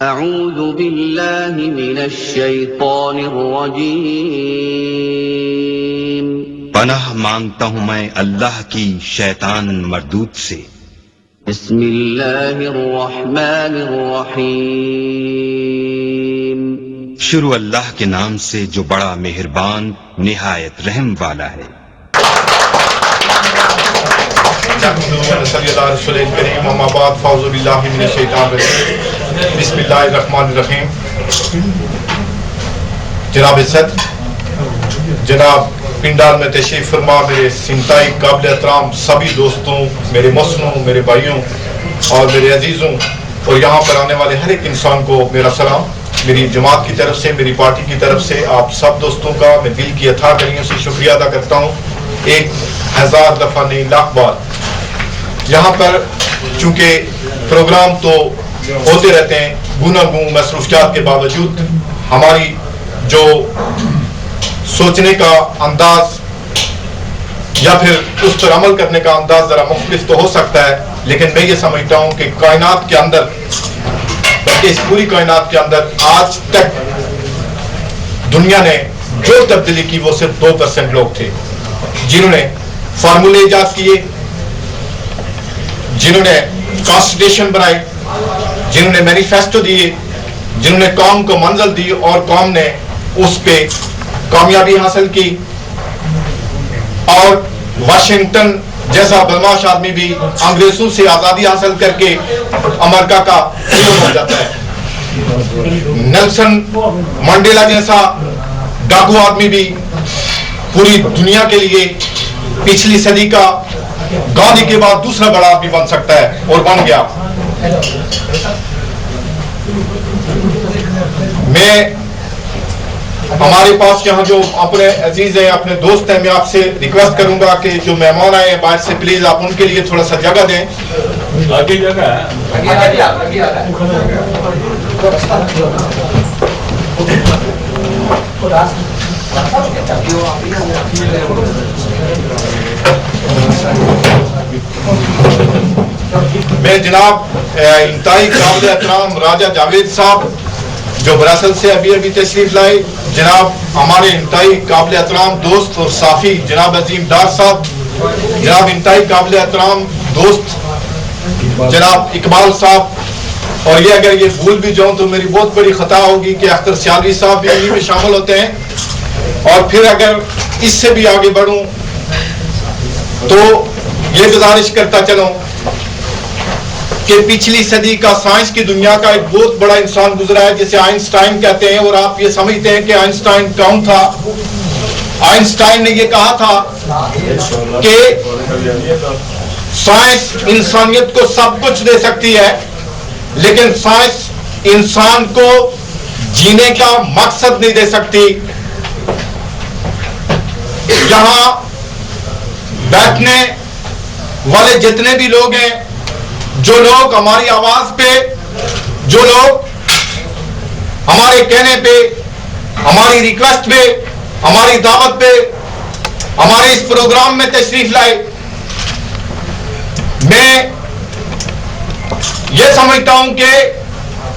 اعوذ باللہ من الشیطان الرجیم پناہ مانگتا ہوں میں اللہ کی شیطان مردود سے۔ بسم اللہ الرحمن الرحیم شروع اللہ کے نام سے جو بڑا مہربان نہایت رحم والا ہے۔ بسم اللہ الرحمن الرحیم۔ جناب صدر، جناب پنڈال میں تشریف فرما میرے انتہائی قابل احترام سبھی دوستوں، میرے محسنوں، میرے بھائیوں اور میرے عزیزوں، اور یہاں پر آنے والے ہر ایک انسان کو میرا سلام۔ میری جماعت کی طرف سے، میری پارٹی کی طرف سے آپ سب دوستوں کا میں دل کی اتھا گلیوں سے شکریہ ادا کرتا ہوں، 1000 دفعہ نہیں، لاکھ بار۔ یہاں پر چونکہ پروگرام تو ہوتے رہتے ہیں، گوناگون مصروفیات کے باوجود ہماری جو سوچنے کا انداز یا پھر اس پر عمل کرنے کا انداز ذرا مختلف تو ہو سکتا ہے، لیکن میں یہ سمجھتا ہوں کہ کائنات کے اندر، بلکہ اس پوری کائنات کے اندر آج تک دنیا نے جو تبدیلی کی وہ صرف 2% لوگ تھے، جنہوں نے فارمولے ایجاد کیے، جنہوں نے کانسٹیٹیوشن بنائی، جنہوں نے مینیفیسٹو دیے، جنہوں نے قوم کو منزل دی اور قوم نے اس پہ کامیابی حاصل کی۔ اور واشنگٹن جیسا بدماش آدمی بھی انگریزوں سے آزادی حاصل کر کے امریکہ کا ہیرو بن جاتا ہے۔ نیلسن منڈیلا جیسا ڈاکو آدمی بھی پوری دنیا کے لیے پچھلی صدی کا گاندھی کے بعد دوسرا بڑا آدمی بن سکتا ہے، اور بن گیا۔ میں ہمارے پاس یہاں جو اپنے عزیز ہیں، اپنے دوست ہیں، میں آپ سے ریکویسٹ کروں گا کہ جو مہمان آئے ہیں باہر سے، پلیز آپ ان کے لیے تھوڑا سا جگہ دیں۔ آگے جگہ ہے، میں جناب انتہائی قابل احترام راجہ جاوید صاحب جو برسل سے ابھی تشریف لائے، جناب ہمارے انتہائی قابل احترام دوست اور صحافی جناب عظیم ڈار صاحب، جناب انتہائی قابل احترام دوست جناب اقبال صاحب، اور یہ اگر یہ بھول بھی جاؤں تو میری بہت بڑی خطا ہوگی کہ اختر سیالوی صاحب بھی انہی میں شامل ہوتے ہیں۔ اور پھر اگر اس سے بھی آگے بڑھوں تو یہ گزارش کرتا چلوں کہ پچھلی صدی کا سائنس کی دنیا کا ایک بہت بڑا انسان گزرا ہے جسے آئنسٹائن کہتے ہیں، اور آپ یہ سمجھتے ہیں کہ آئنسٹائن کون تھا؟ آئنسٹائن نے یہ کہا تھا کہ سائنس انسانیت کو سب کچھ دے سکتی ہے، لیکن سائنس انسان کو جینے کا مقصد نہیں دے سکتی۔ یہاں بیٹھنے والے جتنے بھی لوگ ہیں، جو لوگ ہماری آواز پہ، جو لوگ ہمارے کہنے پہ، ہماری ریکویسٹ پہ، ہماری دعوت پہ ہمارے اس پروگرام میں تشریف لائے، میں یہ سمجھتا ہوں کہ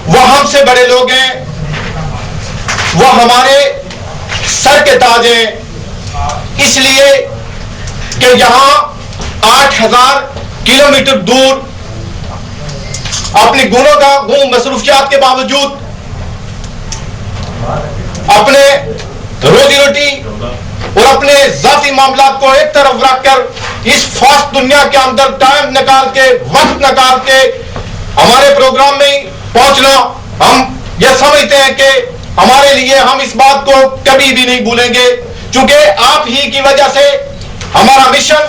وہ ہم سے بڑے لوگ ہیں، وہ ہمارے سر کے تاج ہیں، اس لیے کہ یہاں 8000 کلومیٹر دور اپنی گون مصروفیات کے باوجود اپنے روزی روٹی اور اپنے ذاتی معاملات کو ایک طرف رکھ کر اس فاسٹ دنیا کے اندر ٹائم نکال کے، وقت نکال کے ہمارے پروگرام میں پہنچنا، ہم یہ سمجھتے ہیں کہ ہمارے لیے ہم اس بات کو کبھی بھی نہیں بھولیں گے، چونکہ آپ ہی کی وجہ سے ہمارا مشن،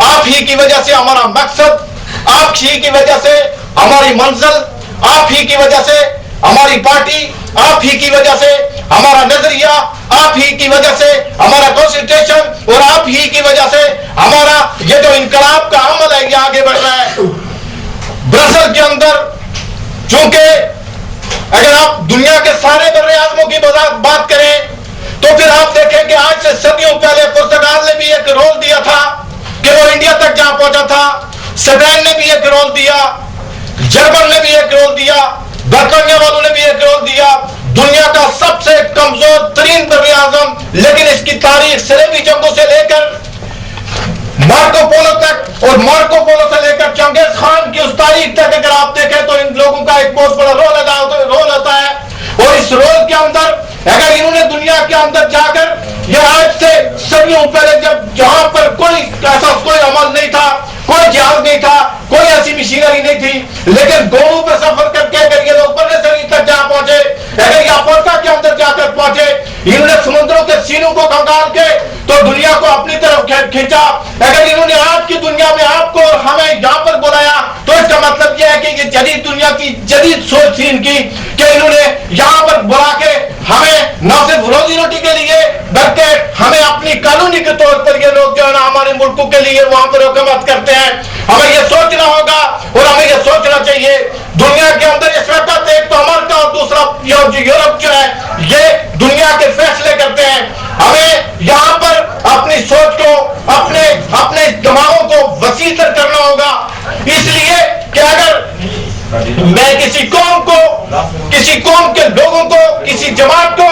آپ ہی کی وجہ سے ہمارا مقصد، آپ ہی کی وجہ سے ہماری منزل، آپ ہی کی وجہ سے ہماری پارٹی، آپ ہی کی وجہ سے ہمارا نظریہ، آپ ہی کی وجہ سے ہمارا کانسٹیٹیوشن، اور آپ ہی کی وجہ سے ہمارا یہ جو انقلاب کا عمل ہے یہ آگے بڑھ رہا ہے۔ برسل کے اندر چونکہ اگر آپ دنیا کے سارے بر اعظموں کی بات کریں تو پھر آپ دیکھیں کہ آج سے صدیوں پہلے پرتگال نے بھی ایک رول دیا تھا کہ وہ انڈیا تک جا پہنچا تھا، اسپین نے بھی ایک رول دیا، جرمن نے بھی ایک رول دیا، برطانیہ والوں نے بھی ایک رول دیا، دنیا کا سب سے کمزور ترین بر اعظم، لیکن اس کی تاریخ صلیبی جنگوں سے لے کر مارکو پولو تک اور مارکو پولو سے لے کر چنگیز خان کی اس تاریخ تک اگر آپ دیکھیں تو ان لوگوں کا ایک بہت بڑا رول ہوتا ہے. اور اس رول کے اندر اگر انہوں نے دنیا کے اندر جا کر، یہ آج سے صدیوں پہلے جب جہاں پر کوئی ایسا کوئی عمل نہیں تھا، کوئی جہاز نہیں تھا، کوئی ایسی مشینری نہیں تھی، لیکن گھوڑوں پہ سفر کر کے اگر یہ لوگ برے صغیر تک جا پہنچے، اگر یہ افریقہ کے اندر جا کر پہنچے، انہوں نے سمندروں کے سینوں کو کھنگال کے تو دنیا کو اپنی طرف کھینچا. اگر انہوں نے آج کی دنیا میں آپ کو اور ہمیں یہاں پر بلایا تو اس کا مطلب یہ ہے کہ یہ جدید دنیا کی جدید سوچ تھی ان کی، کہ انہوں نے یہاں پر بلا کے ہمیں نہ صرف روزی روٹی کے لیے بلکہ ہمیں اپنی قانونی کے طور پر یہ لوگ جو ہے نا ہمارے ملکوں کے لیے وہاں پر حکومت کرتے ہیں. ہمیں یہ سوچنا ہوگا اور ہمیں یہ سوچنا چاہیے دنیا کے اندر اس وقت ایک تو امریکہ اور دوسرا یورپ جو ہے یہ دنیا کے فیصلے کرتے ہیں. ہمیں یہاں پر اپنی سوچ کو اپنے دماغوں کو وسیع تر کرنا ہوگا، اس لیے کہ اگر میں کسی قوم کے لوگوں کو، کسی جماعت کو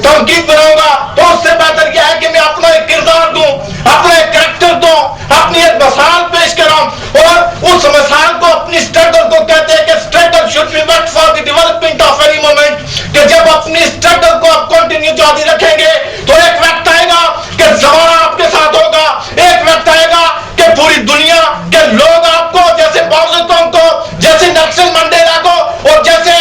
تنقید بناؤں گا تو اس سے بہتر یہ ہے کہ میں اپنا ایک کردار دوں، اپنا ایک کریکٹر دوں، اپنی ایک مثال پیش کراؤں. اور اس مثال کو اپنی اسٹرگل کو کہتے ہیں کہ struggle should be made for the development of any moment, کہ جب اپنی اسٹرگل کو آپ کنٹینیو جاری رکھیں گے تو ایک وقت آئے گا کہ زمانہ آپ کے ساتھ ہوگا، ایک وقت آئے گا کہ پوری دنیا کے لوگ آپ کو، جیسے ماؤ زے تونگ کو، جیسے نیلسن منڈیلا کو اور جیسے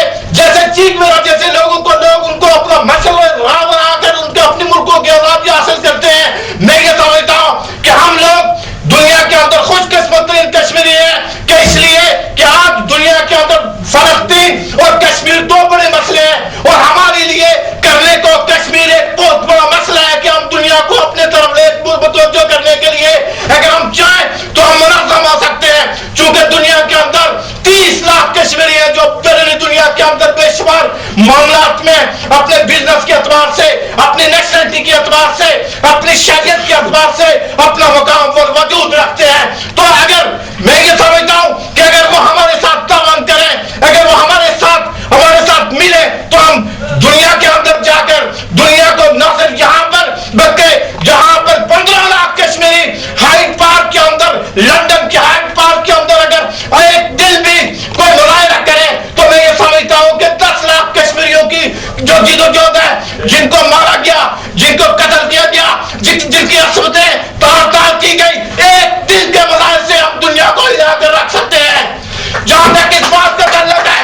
چیک میرا جیسے لوگوں کو لوگ ان کو اپنا مشغلہ راہ بنا کر ان کے اپنے ملکوں کی آزادی حاصل کرتے ہیں. میں یہ سمجھتا ہوں کہ ہم لوگ دنیا کے اندر خوش قسمت ترین کشمیری ہیں، کہ اس لیے کہ آج دنیا کے اندر فلسطین اور کشمیر دو بڑے مسئلے ہیں، اور ہمارے لیے کرنے کو کشمیر ایک بہت بڑا مسئلہ ہے کہ ہم دنیا کو اپنے طرف متوجہ کرنے کے لیے اگر ہم چاہیں تو ہم منظم ہو سکتے ہیں. چونکہ دنیا کے اندر 30 لاکھ کشمیری ہیں جو بیرونی دنیا کے اندر بے شمار معاملات میں اپنے بزنس کے اعتبار سے، اپنی نیشنلٹی کے اعتبار سے، اپنی شہریت کے اعتبار سے اپنا مقام پر وجود رکھتے ہیں. تو اگر میں یہ سمجھتا ہوں کہ اگر وہ ہمارے ساتھ تعاون کریں، اگر وہ ہمارے ساتھ ملے تو ہم دنیا کے اندر جا کر دنیا کو نہ صرف یہاں پر بلکہ جہاں پر 15 لاکھ کشمیری ہائیڈ پارک کے اندر، لندن کے ہائیڈ پارک کے اندر اگر ایک دل بھی کوئی مظاہرہ کرے تو میں یہ سمجھتا ہوں کہ 10 لاکھ کشمیریوں کی جو جدوجہد ہے، جن کو مارا گیا، جن کو قتل کیا گیا، جن کی عصمتیں تار کی گئی، ایک دل کے مظاہر سے ہم دنیا کو ہلا کر رکھ سکتے ہیں. جہاں تک اس بات کا تعلق ہے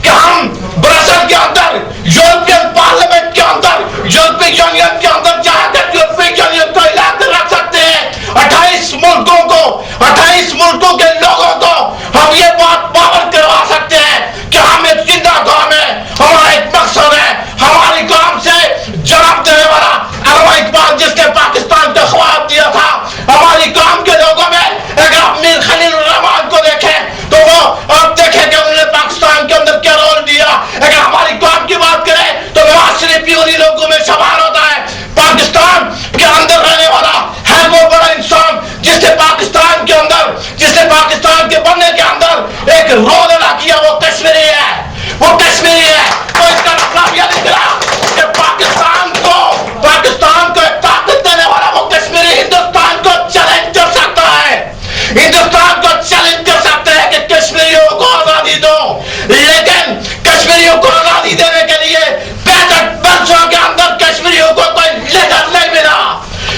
کہ ہم برسل کے اندر، یورپین پارلیمنٹ کے اندر، یورپین یونین کے اندر جا کر یورپین یونین کو ہلا کر رکھ سکتے ہیں. 28 ملکوں کے لوگوں کو ہم یہ بات باور کروا سکتے ہیں کہ ہم ایک زندہ قوم ہے، ہمارا ایک مقصد ہے. ہماری قوم سے جواب دینے والا علامہ اقبال جس نے پاکستان کا خواب دیا تھا، ہماری قوم کے لوگوں میں اگر آپ میر خلیل الرحمان کو دیکھیں تو وہ آپ دیکھیں کہ انہوں نے پاکستان کے اندر کیا رول دیا. اگر ہماری قوم کی بات کریں تو نواز شریف بھی انہی لوگوں میں شمار ہوتا ہے. پاکستان کے اندر رہنے والا ہے وہ بڑا انسان جس نے پاکستان کے بننے کے اندر ایک رول ادا کیا، وہ کشمیری ہے. تو اس کا مطلب یہ نکلا کہ پاکستان کو ایک طاقت دینے والا وہ کشمیری ہندوستان کو چیلنج کر سکتا ہے، کہ کشمیریوں کو آزادی دو. لیکن کشمیریوں کو آزادی دینے کے لیے 65 برسوں کے اندر کشمیریوں کو کوئی لیڈر نہیں ملا،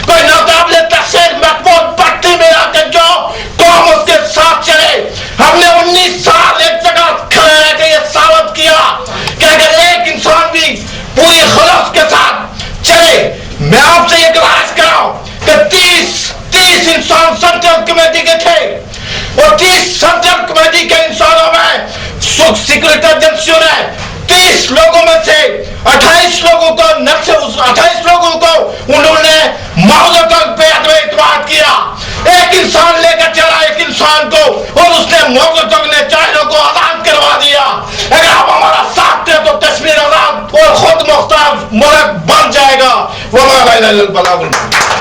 کوئی ناقابل تحسین مقبول پٹی ملا کہ جو قوم اس کے ساتھ چلے. ہم نے 19 سال ایک جگہ کھڑے رہ کے یہ ثابت کیا کہ اگر ایک انسان بھی پوری خلوص کے ساتھ چلے. میں آپ سے یہ گزارش کر رہا ہوں کہ 30 انسان سینٹرل کمیٹی کے تھے، اور 30 سینٹرل کمیٹی کے انسانوں میں سیکورٹی ایجنسیوں نے 30 لوگوں میں سے 28 لوگوں کو انہوں نے ماؤ زے تونگ پہ عدم اعتماد کیا. ایک انسان لے کر چلا ایک انسان کو، اور اس نے ماؤ زے تونگ نے چائنا کو آزاد کروا دیا. اگر آپ ہمارا ساتھ دیں تو کشمیر آزاد اور خود مختار ملک بن جائے گا. وما علینا الا البلاغ المبین.